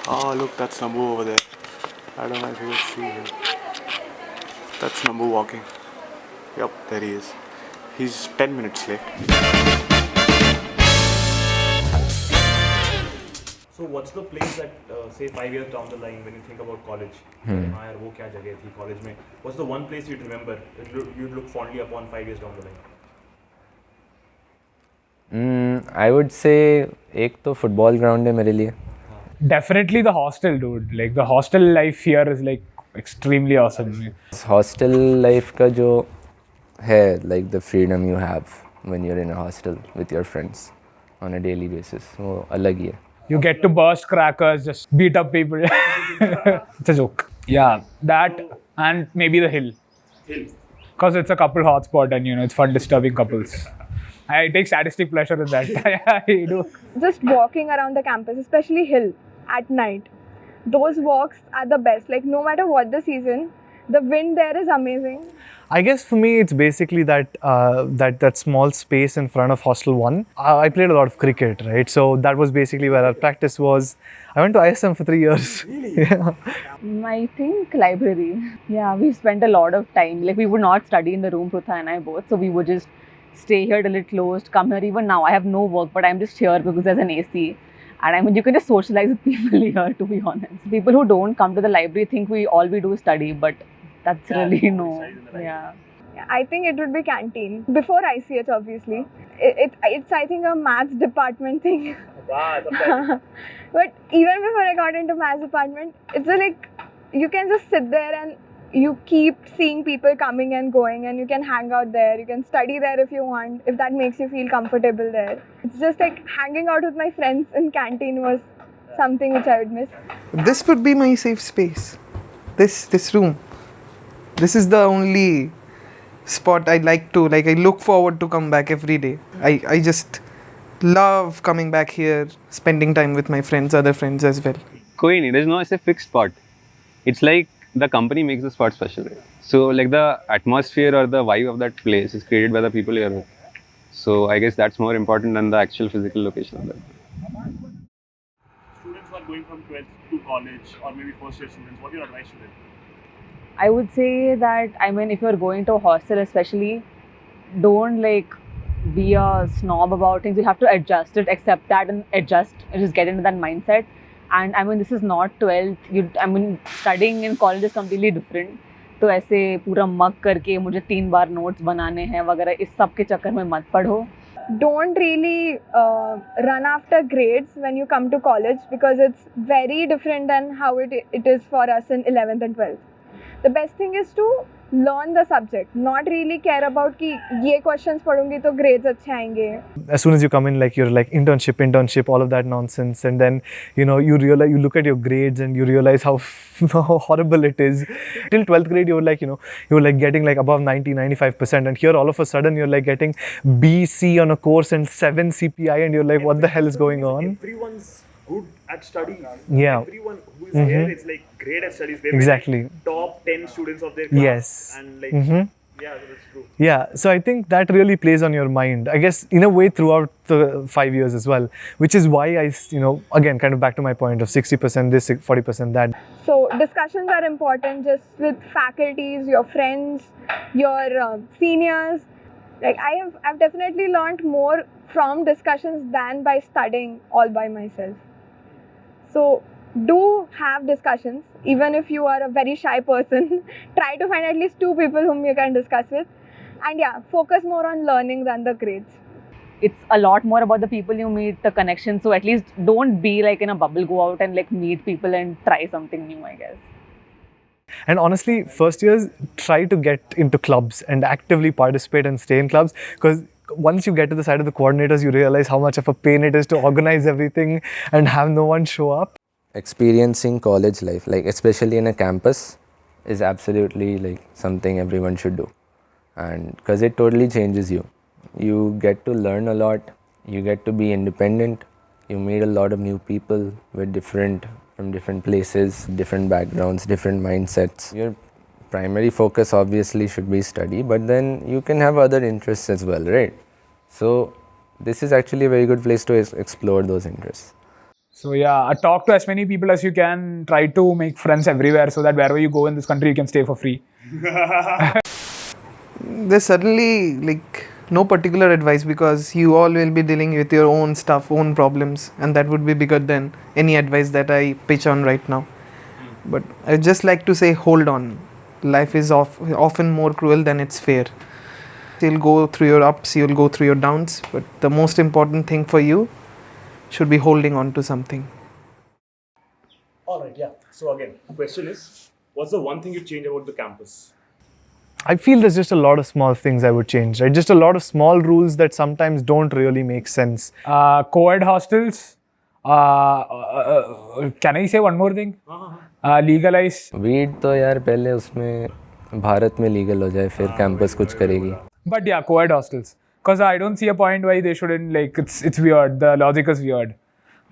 Oh, look, that's Nambu over there. I don't know if you can see him. That's Nambu walking. Yup, there he is. He's 10 minutes late. So what's the place that say 5 years down the line when you think about college? हाँ यार वो क्या जगह थी college में? What's the one place you'd remember? You'd look fondly upon 5 years down the line. I would say एक तो football ground है मेरे लिए. Definitely the hostel, dude. Like the hostel life here is like extremely awesome. Hostel life का जो है, like the freedom you have when you're in a hostel with your friends on a daily basis, वो अलग ही है. You get to burst crackers, just beat up people. It's a joke. Yeah, that and maybe the hill. Because it's a couple hotspot and it's fun disturbing couples. I take sadistic pleasure in that. I do. Just walking around the campus, especially hill at night. Those walks are the best. Like no matter what the season, the wind there is amazing. I guess for me, it's basically that small space in front of Hostel 1. I played a lot of cricket, right? So that was basically where our practice was. I went to ISM for 3 years. Really? Yeah. I think library. Yeah, we spent a lot of time. Like we would not study in the room, Prutha and I both. So we would just stay here till it closed, come here. Even now, I have no work, but I'm just here because there's an AC. And I mean, you can just socialize with people here, to be honest. People who don't come to the library think all we do is study, but that's really no. Yeah. I think it would be canteen. Before ICH, obviously. It's I think, a maths department thing. But even before I got into maths department, it's like you can just sit there and you keep seeing people coming and going, and you can hang out there. You can study there if you want, if that makes you feel comfortable there. It's just like hanging out with my friends in canteen was something which I would miss. This would be my safe space. This room. This is the only spot I look forward to come back every day. I just love coming back here, spending time with my friends, other friends as well. कोई नहीं, there's no ऐसे fixed spot. It's like the company makes the spot special, right? So like the atmosphere or the vibe of that place is created by the people you're with. So I guess that's more important than the actual physical location of that. Students who are going from 12th to college or maybe first year students, what your advice to them? I would say that, I mean, if you're going to a hostel especially, don't like be a snob about things. You have to adjust it, accept that and adjust, just get into that mindset. And I mean, this is not 12th. Studying in college is completely different. तो ऐसे पूरा मग करके मुझे 3 बार notes बनाने हैं वगैरह, इस सब के चक्कर में मत पढ़ो. Don't really run after grades when you come to college, because it's very different than how it is for us in 11th and 12th. The best thing is to learn the subject, not really care about कि ये questions पढ़ूंगी तो grades अच्छे आएंगे. As soon as you come in, like you're like internship, all of that nonsense, and then you realize, you look at your grades and you realize how horrible it is. Till 12th grade, you were like getting like above 95%, and here all of a sudden you're like getting B, C on a course and 7 CPI, and you're like, what the hell is going on? Everyone's good at studies. Yeah. Everyone who is here is like great at studies. They're Exactly. like top 10 students of their class. Yes. And like, yeah, that's true. Yeah, so I think that really plays on your mind, I guess, in a way throughout the 5 years as well, which is why I, again, kind of back to my point of 60% this, 40% that. So discussions are important, just with faculties, your friends, your seniors. Like I've definitely learned more from discussions than by studying all by myself. So do have discussions, even if you are a very shy person. Try to find at least 2 people whom you can discuss with, and yeah, focus more on learning than the grades. It's a lot more about the people you meet, the connection. So at least don't be like in a bubble, go out and like meet people and try something new, I guess. And honestly, first years, try to get into clubs and actively participate and stay in clubs, because once you get to the side of the coordinators, you realize how much of a pain it is to organize everything and have no one show up. Experiencing college life, like especially in a campus, is absolutely like something everyone should do, and because it totally changes you. You get to learn a lot, you get to be independent, you meet a lot of new people from different places, different backgrounds, different mindsets. Your primary focus obviously should be study, but then you can have other interests as well, right? So this is actually a very good place to explore those interests. So yeah, talk to as many people as you can. Try to make friends everywhere so that wherever you go in this country, you can stay for free. There's certainly like no particular advice because you all will be dealing with your own stuff, own problems, and that would be bigger than any advice that I pitch on right now. But I'd just like to say, hold on. Life is often more cruel than it's fair. You'll go through your ups, you'll go through your downs, but the most important thing for you should be holding on to something. All right, yeah. So again, the question is, what's the one thing you change about the campus? I feel there's just a lot of small things I would change, right? Just a lot of small rules that sometimes don't really make sense. Co-ed hostels. Can I say one more thing? Legalize. Weed तो यार पहले उसमें भारत में legal हो जाए फिर campus कुछ करेगी. But yeah, co-ed hostels. Because I don't see a point why they shouldn't, like, it's weird. The logic is weird.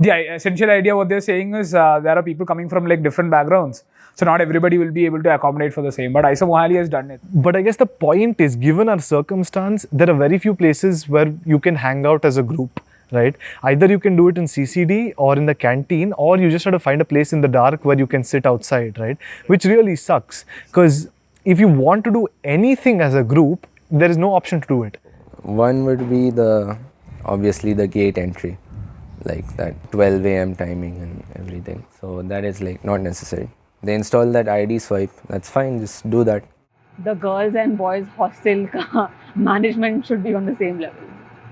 The essential idea what they're saying is there are people coming from like different backgrounds. So not everybody will be able to accommodate for the same. But IISER Mohali has done it. But I guess the point is, given our circumstance, there are very few places where you can hang out as a group, right? Either you can do it in CCD or in the canteen, or you just have to find a place in the dark where you can sit outside, right? Which really sucks. Because if you want to do anything as a group, there is no option to do it. One would be obviously the gate entry, like that 12 a.m. timing and everything. So that is like not necessary. They install that ID swipe, that's fine, just do that. The girls and boys hostel ka management should be on the same level.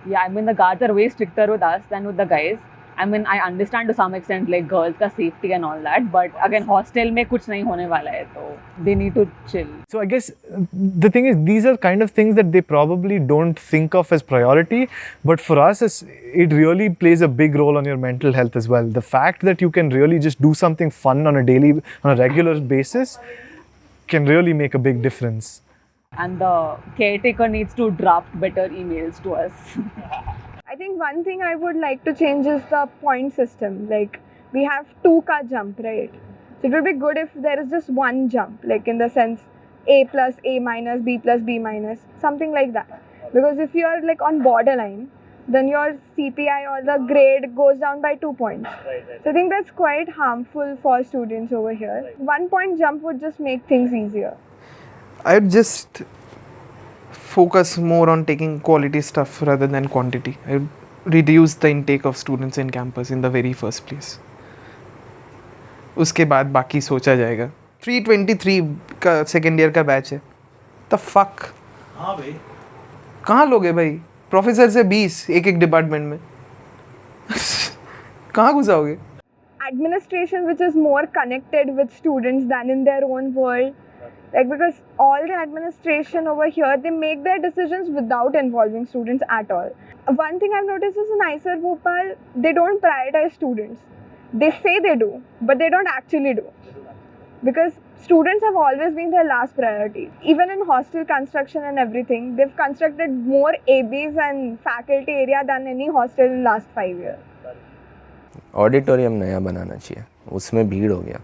Yeah, I mean the guards are way stricter with us than with the guys. I mean, I understand to some extent like girls ka safety and all that, but again hostel mein kuch nahi hone wala hai, so they need to chill. So I guess the thing is, these are kind of things that they probably don't think of as priority, but for us it really plays a big role on your mental health as well. The fact that you can really just do something fun on a regular basis can really make a big difference. And the caretaker needs to draft better emails to us. I think one thing I would like to change is the point system. Like, we have 2 jump, right? So it would be good if there is just one jump, like in the sense A plus A minus, B plus B minus, something like that. Because if you are like on borderline, then your CPI or the grade goes down by 2 points. So I think that's quite harmful for students over here. 1 point jump would just make things easier. I'd just focus more on taking quality stuff rather than quantity. I would reduce the intake of students in campus in the very first place. उसके बाद बाकी सोचा जाएगा. 323 का second year का batch है. The fuck? हाँ भाई. कहाँ लोगे भाई? प्रोफेसर से 20 एक डिपार्टमेंट में. कहाँ घुसाओगे? Administration which is more connected with students than in their own world. Like, because all the administration over here, they make their decisions without involving students at all. One thing I've noticed is in IISER Bhopal, they don't prioritize students. They say they do, but they don't actually do. Because students have always been their last priority. Even in hostel construction and everything, they've constructed more ABs and faculty area than any hostel in last 5 years. Auditorium नया बनाना चाहिए, उसमें भीड़ हो गया.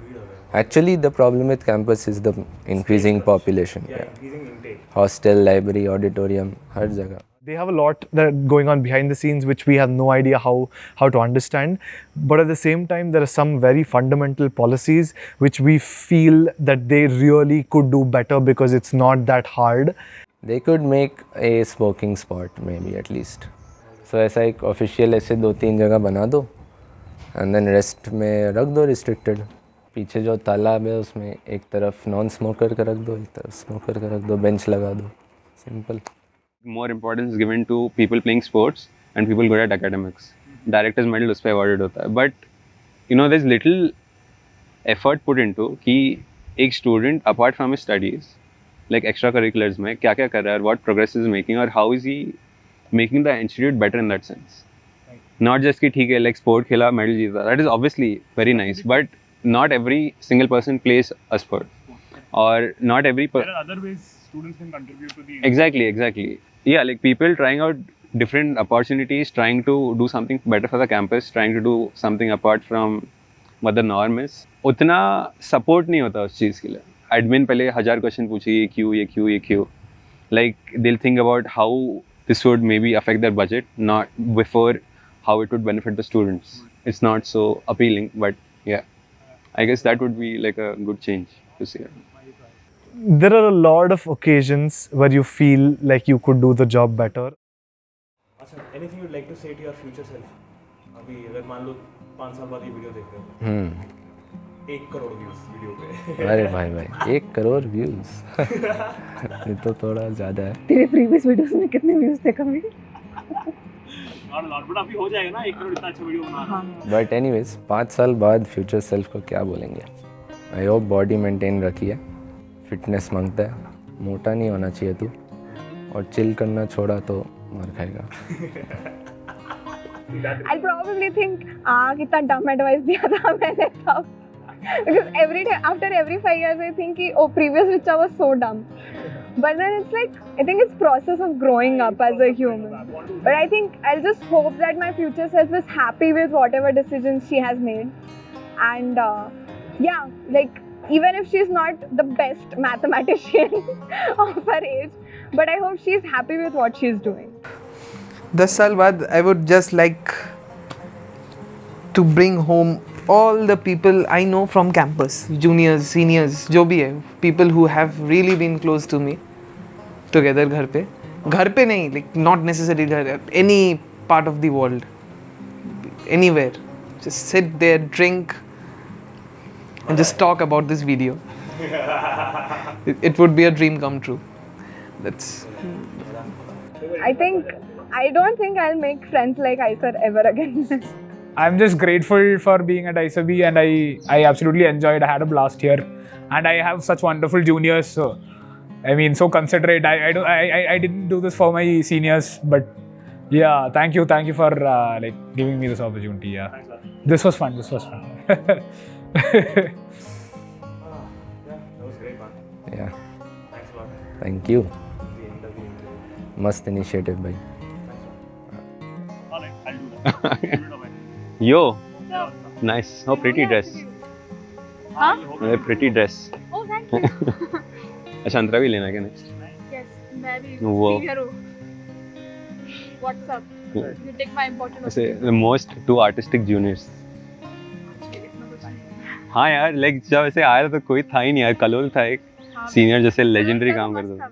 Actually, the problem with campus is the increasing population. Yeah, increasing intake. Hostel, library, auditorium, हर जगह. They have a lot that going on behind the scenes which we have no idea how to understand. But at the same time, there are some very fundamental policies which we feel that they really could do better because it's not that hard. They could make a smoking spot maybe at least. So ऐसा एक official ऐसे 2-3 जगह बना दो and then rest में रख दो restricted. पीछे जो तालाब है उसमें एक तरफ नॉन स्मोकर का रख दो, एक तरफ स्मोकर का रख दो, बेंच लगा दो. Simple. More importance is given to people playing sports and people good at academics. Director's medal उस पे awarded होता है. But you know there's little effort put into कि एक student apart from his studies like extracurriculars में क्या क्या कर रहा है, what progress is making or how is he making the institute better in that sense. Not just कि ठीक है like sport खेला medal जीता. That is obviously very nice, but not every single person plays a sport, or not every. There are other ways students can contribute to the. Exactly. Yeah, like people trying out different opportunities, trying to do something better for the campus, trying to do something apart from what the norm is. उतना support नहीं होता उस चीज़ के लिए. Admin पहले 1000 question पूछे ये क्यों. Like they'll think about how this would maybe affect their budget, not before how it would benefit the students. it's not so appealing. But yeah, I guess that would be like a good change to see. There are a lot of occasions where you feel like you could do the job better. अच्छा, anything you'd like to say to your future self? अभी अगर मान लो 5 साल बाद ये video देख रहे हो, 1 करोड़ व्यूज वीडियो पे। अरे भाई 1 करोड़ व्यूज ये तो थोड़ा ज़्यादा है. तेरे प्रीवियस वीडियोस में कितने व्यूज थे कभी? बट अभी हो जाएगा ना 1 करोड़, इतना अच्छा वीडियो बना रहा है। बट एनीवेज 5 साल बाद फ्यूचर सेल्फ को क्या बोलेंगे? आई होप बॉडी मेंटेन रखी है, फिटनेस मांगता है, मोटा नहीं होना चाहिए तू, और चिल करना छोड़ा तो मार खाएगा. I'll probably think, कितना dumb advice दिया था मैंने तब. Because after every 5 years I think कि oh previous Richa was so dumb. But then it's like, I think it's process of growing up as a human. But I think I'll just hope that my future self is happy with whatever decisions she has made. And yeah, like even if she's not the best mathematician of her age, but I hope she's happy with what she's doing. 10 साल बाद I would just like to bring home all the people I know from campus, juniors, seniors, जो भी है, people who have really been close to me, together घर पे नहीं, like not necessarily घर, any part of the world, anywhere, just sit there, drink and just talk about this video. It would be a dream come true. That's I don't think I'll make friends like IISER ever again. I'm just grateful for being at IISER-B, and I absolutely enjoyed. I had a blast here, and I have such wonderful juniors. So, I mean, so considerate. I didn't do this for my seniors, but yeah, thank you for like giving me this opportunity. Yeah, this was fun. Yeah, that was great, man. Yeah, Thanks a lot. thank you. The end of the interview. मस्त initiative भाई. Alright, I'll do that. Yo, nice. Oh, pretty dress. Huh? A pretty dress. Oh, thank you. Ashantara भी लेना क्या next? Yes, मैं भी Wow. senior हूँ. What's up? You take my important ऐसे the most 2 artistic juniors. हाँ यार, like जब ऐसे आया था तो कोई था ही नहीं यार, कलोल था एक सीनियर जैसे लेजेंडरी काम करता था.